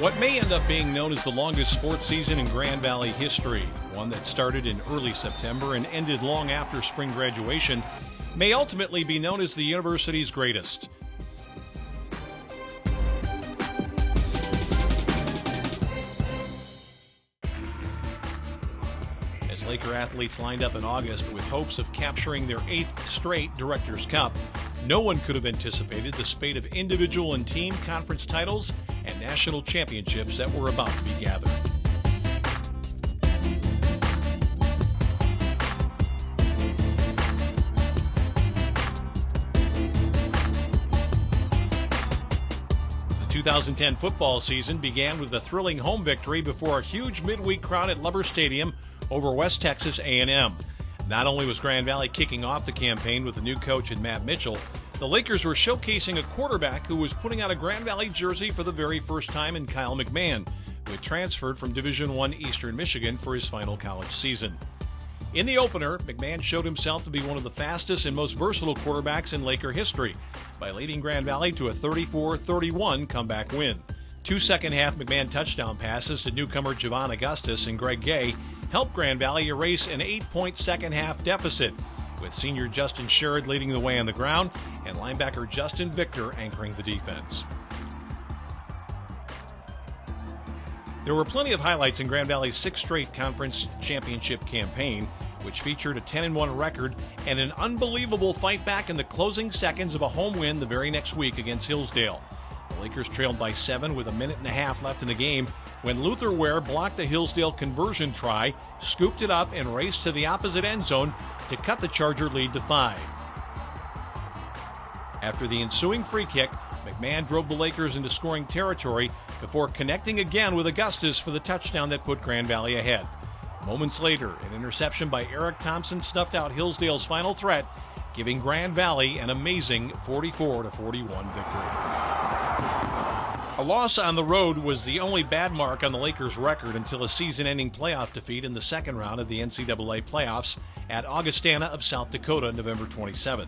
What may end up being known as the longest sports season in Grand Valley history, one that started in early September and ended long after spring graduation, may ultimately be known as the university's greatest. As Laker athletes lined up in August with hopes of capturing their 8th straight Directors' Cup, no one could have anticipated the spate of individual and team conference titles and national championships that were about to be gathered. The 2010 football season began with a thrilling home victory before a huge midweek crowd at Lubber Stadium over West Texas A&M. Not only was Grand Valley kicking off the campaign with a new coach in Matt Mitchell, the Lakers were showcasing a quarterback who was putting on a Grand Valley jersey for the very first time in Kyle McMahon, who had transferred from Division I Eastern Michigan for his final college season. In the opener, McMahon showed himself to be one of the fastest and most versatile quarterbacks in Laker history by leading Grand Valley to a 34-31 comeback win. 2 second-half McMahon touchdown passes to newcomer Javon Augustus and Greg Gay helped Grand Valley erase an 8-point second-half deficit, with senior Justin Sherrod leading the way on the ground and linebacker Justin Victor anchoring the defense. There were plenty of highlights in Grand Valley's 6th straight conference championship campaign, which featured a 10-1 record and an unbelievable fight back in the closing seconds of a home win the very next week against Hillsdale. The Lakers trailed by 7 with a minute and a half left in the game when Luther Ware blocked a Hillsdale conversion try, scooped it up, and raced to the opposite end zone to cut the Charger lead to 5. After the ensuing free kick, McMahon drove the Lakers into scoring territory before connecting again with Augustus for the touchdown that put Grand Valley ahead. Moments later, an interception by Eric Thompson snuffed out Hillsdale's final threat, giving Grand Valley an amazing 44-41 victory. A loss on the road was the only bad mark on the Lakers' record until a season-ending playoff defeat in the second round of the NCAA playoffs at Augustana of South Dakota, November 27.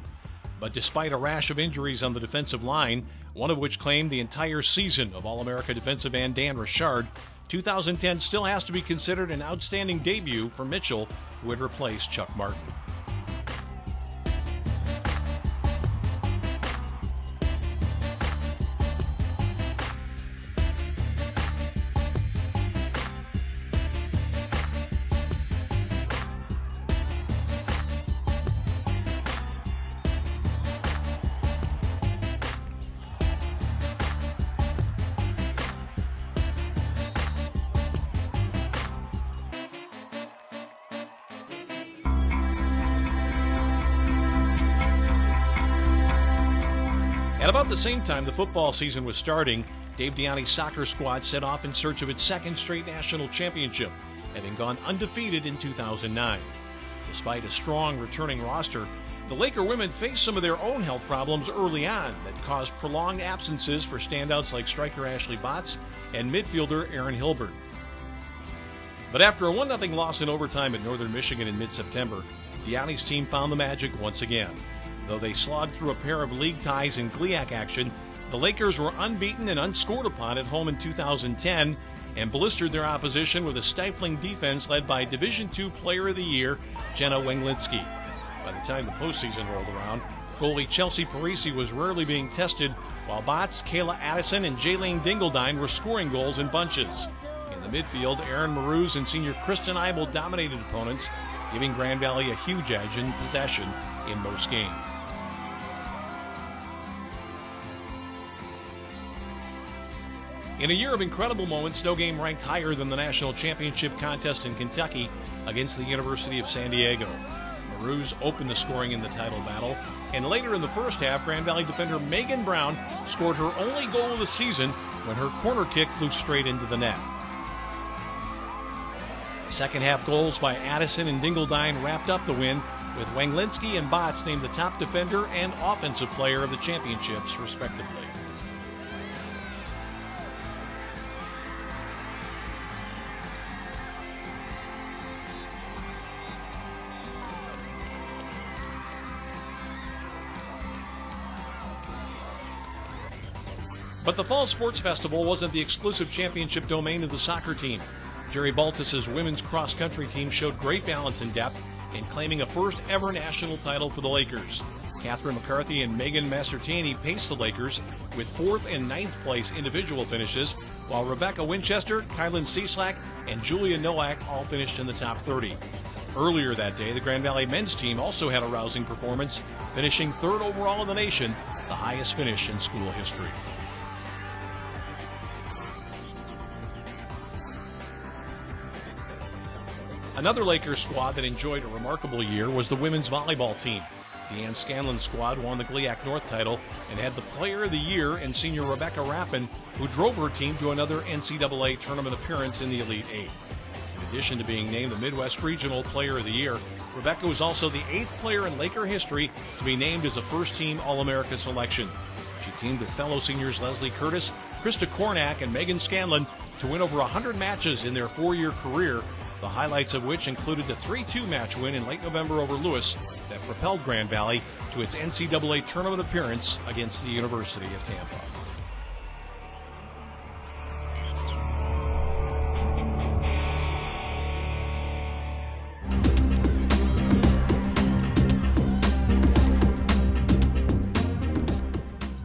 But despite a rash of injuries on the defensive line, one of which claimed the entire season of All-America defensive end Dan Richard, 2010 still has to be considered an outstanding debut for Mitchell, who had replaced Chuck Martin. At about the same time the football season was starting, Dave Diani's soccer squad set off in search of its 2nd straight national championship, having gone undefeated in 2009. Despite a strong returning roster, the Laker women faced some of their own health problems early on that caused prolonged absences for standouts like striker Ashley Botts and midfielder Aaron Hilbert. But after a 1-0 loss in overtime at Northern Michigan in mid-September, Diani's team found the magic once again. Though they slogged through a pair of league ties in GLIAC action, the Lakers were unbeaten and unscored upon at home in 2010 and blistered their opposition with a stifling defense led by Division II Player of the Year, Jenna Wenglinski. By the time the postseason rolled around, goalie Chelsea Parisi was rarely being tested, while Botts, Kayla Addison, and Jaylene Dingledine were scoring goals in bunches. In the midfield, Aaron Marouz and senior Kristen Eibel dominated opponents, giving Grand Valley a huge edge in possession in most games. In a year of incredible moments, no game ranked higher than the national championship contest in Kentucky against the University of San Diego. Marouz opened the scoring in the title battle, and later in the first half, Grand Valley defender Megan Brown scored her only goal of the season when her corner kick flew straight into the net. Second half goals by Addison and Dingledine wrapped up the win, with Wenglinski and Botts named the top defender and offensive player of the championships, respectively. But the Fall Sports Festival wasn't the exclusive championship domain of the soccer team. Jerry Baltus's women's cross-country team showed great balance and depth in claiming a first-ever national title for the Lakers. Catherine McCarthy and Megan Mastertini paced the Lakers with 4th and 9th place individual finishes, while Rebecca Winchester, Kylan Cieslak, and Julia Nowak all finished in the top 30. Earlier that day, the Grand Valley men's team also had a rousing performance, finishing 3rd overall in the nation, the highest finish in school history. Another Lakers squad that enjoyed a remarkable year was the women's volleyball team. Deanne Scanlon's squad won the GLIAC North title and had the Player of the Year in senior Rebecca Rappin, who drove her team to another NCAA tournament appearance in the Elite Eight. In addition to being named the Midwest Regional Player of the Year, Rebecca was also the 8th player in Laker history to be named as a first-team All-America selection. She teamed with fellow seniors Leslie Curtis, Krista Kornak, and Megan Scanlon to win over 100 matches in their 4-year career, the highlights of which included the 3-2 match win in late November over Lewis that propelled Grand Valley to its NCAA tournament appearance against the University of Tampa.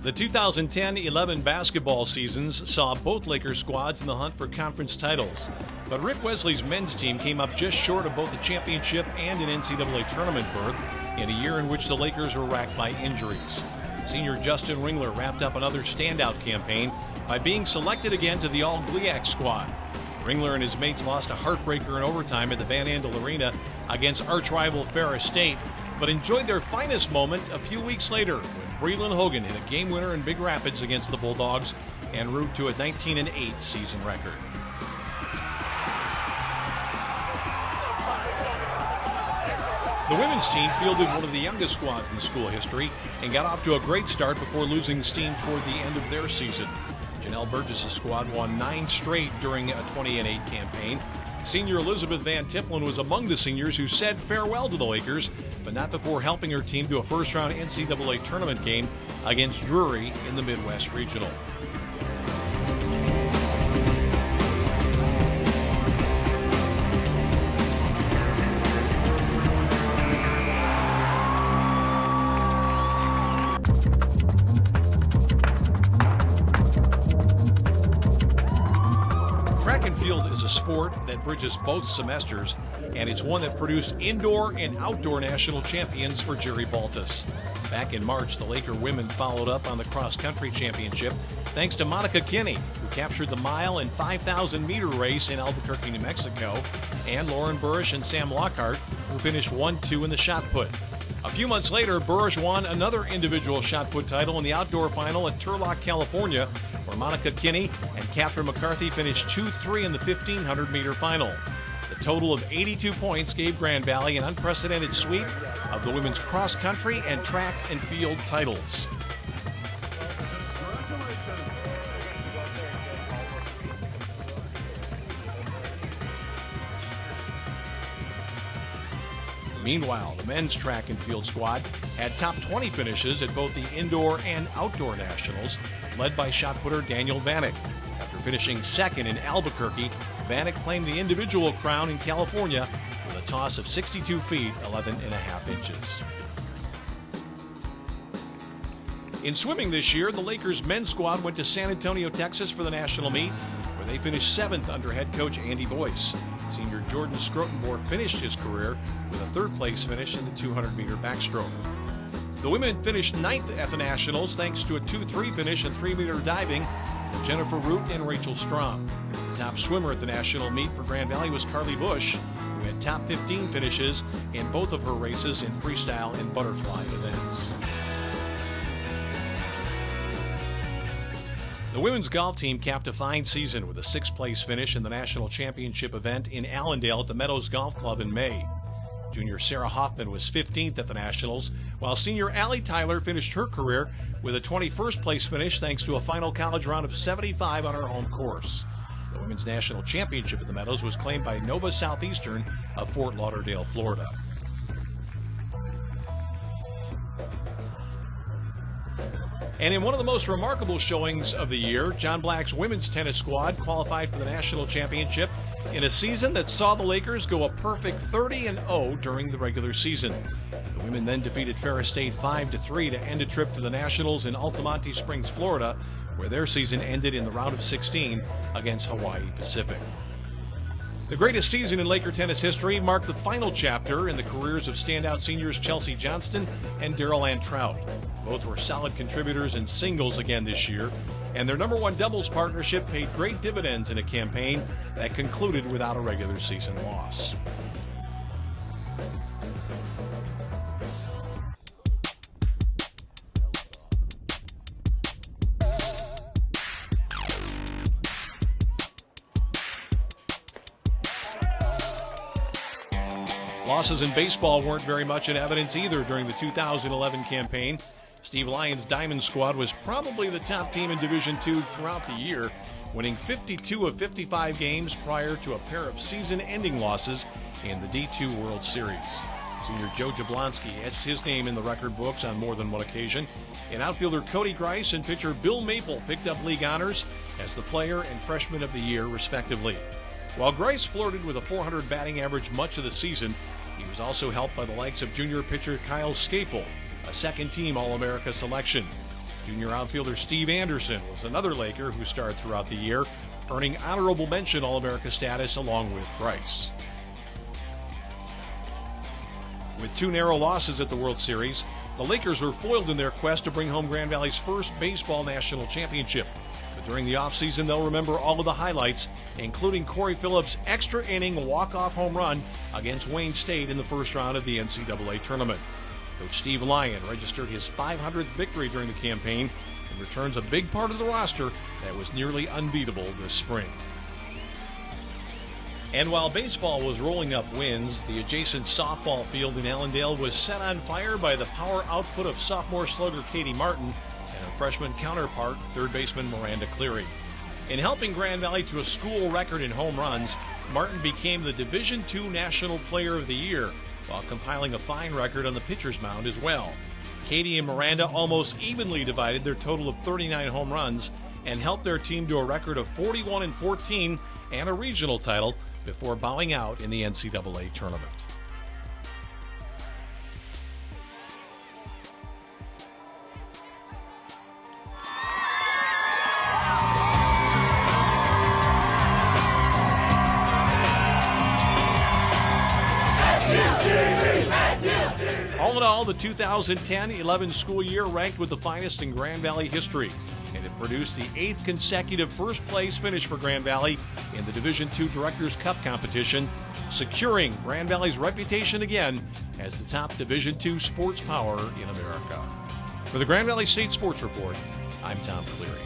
The 2010-11 basketball seasons saw both Lakers squads in the hunt for conference titles, but Rick Wesley's men's team came up just short of both a championship and an NCAA tournament berth in a year in which the Lakers were racked by injuries. Senior Justin Ringler wrapped up another standout campaign by being selected again to the All-GLIAC squad. Ringler and his mates lost a heartbreaker in overtime at the Van Andel Arena against arch-rival Ferris State, but enjoyed their finest moment a few weeks later when Breland Hogan hit a game winner in Big Rapids against the Bulldogs en route to a 19-8 season record. The women's team fielded one of the youngest squads in school history and got off to a great start before losing steam toward the end of their season. Janelle Burgess' squad won 9 straight during a 20-8 campaign. Senior Elizabeth Van Tippelen was among the seniors who said farewell to the Lakers, but not before helping her team to a first-round NCAA tournament game against Drury in the Midwest Regional. Track and field is a sport that bridges both semesters, and it's one that produced indoor and outdoor national champions for Jerry Baltus. Back in March, the Laker women followed up on the cross-country championship thanks to Monica Kinney, who captured the mile and 5,000-meter race in Albuquerque, New Mexico, and Lauren Burish and Sam Lockhart, who finished 1-2 in the shot put. A few months later, Burish won another individual shot put title in the outdoor final at Turlock, California, where Monica Kinney and Catherine McCarthy finished 2-3 in the 1,500-meter final. The total of 82 points gave Grand Valley an unprecedented sweep of the women's cross-country and track and field titles. Meanwhile, the men's track and field squad had top 20 finishes at both the indoor and outdoor nationals, led by shot putter Daniel Vanek. After finishing second in Albuquerque, Vanek claimed the individual crown in California with a toss of 62 feet, 11.5 inches. In swimming this year, the Lakers men's squad went to San Antonio, Texas for the national meet, where they finished 7th under head coach Andy Boyce. Senior Jordan Scrotenborg finished his career with a 3rd-place finish in the 200-meter backstroke. The women finished 9th at the Nationals thanks to a 2-3 finish in 3-meter diving for Jennifer Root and Rachel Strom. The top swimmer at the national meet for Grand Valley was Carly Bush, who had top 15 finishes in both of her races in freestyle and butterfly events. The women's golf team capped a fine season with a 6th-place finish in the national championship event in Allendale at the Meadows Golf Club in May. Junior Sarah Hoffman was 15th at the Nationals, while senior Allie Tyler finished her career with a 21st-place finish thanks to a final college round of 75 on her home course. The women's national championship at the Meadows was claimed by Nova Southeastern of Fort Lauderdale, Florida. And in one of the most remarkable showings of the year, John Black's women's tennis squad qualified for the national championship in a season that saw the Lakers go a perfect 30-0 during the regular season. The women then defeated Ferris State 5-3 to end a trip to the Nationals in Altamonte Springs, Florida, where their season ended in the round of 16 against Hawaii Pacific. The greatest season in Laker tennis history marked the final chapter in the careers of standout seniors Chelsea Johnston and Darryl Ann Trout. Both were solid contributors in singles again this year, and their number one doubles partnership paid great dividends in a campaign that concluded without a regular season loss. Losses in baseball weren't very much in evidence either during the 2011 campaign. Steve Lyon's Diamond squad was probably the top team in Division II throughout the year, winning 52 of 55 games prior to a pair of season-ending losses in the D2 World Series. Senior Joe Jablonski etched his name in the record books on more than one occasion. And outfielder Cody Grice and pitcher Bill Maple picked up league honors as the player and freshman of the year, respectively. While Grice flirted with a .400 batting average much of the season, he was also helped by the likes of junior pitcher Kyle Skapel, a second-team All-America selection. Junior outfielder Steve Anderson was another Laker who starred throughout the year, earning honorable mention All-America status along with Grice. With two narrow losses at the World Series, the Lakers were foiled in their quest to bring home Grand Valley's first baseball national championship. But during the offseason, they'll remember all of the highlights, including Corey Phillips' extra-inning walk-off home run against Wayne State in the first round of the NCAA tournament. Coach Steve Lyon registered his 500th victory during the campaign and returns a big part of the roster that was nearly unbeatable this spring. And while baseball was rolling up wins, the adjacent softball field in Allendale was set on fire by the power output of sophomore slugger Katie Martin and her freshman counterpart, third baseman Miranda Cleary. In helping Grand Valley to a school record in home runs, Martin became the Division II National Player of the Year, while compiling a fine record on the pitcher's mound as well. Katie and Miranda almost evenly divided their total of 39 home runs and helped their team to a record of 41-14 and a regional title before bowing out in the NCAA tournament. All in all, the 2010-11 school year ranked with the finest in Grand Valley history, and it produced the 8th consecutive first-place finish for Grand Valley in the Division II Directors' Cup competition, securing Grand Valley's reputation again as the top Division II sports power in America. For the Grand Valley State Sports Report, I'm Tom Cleary.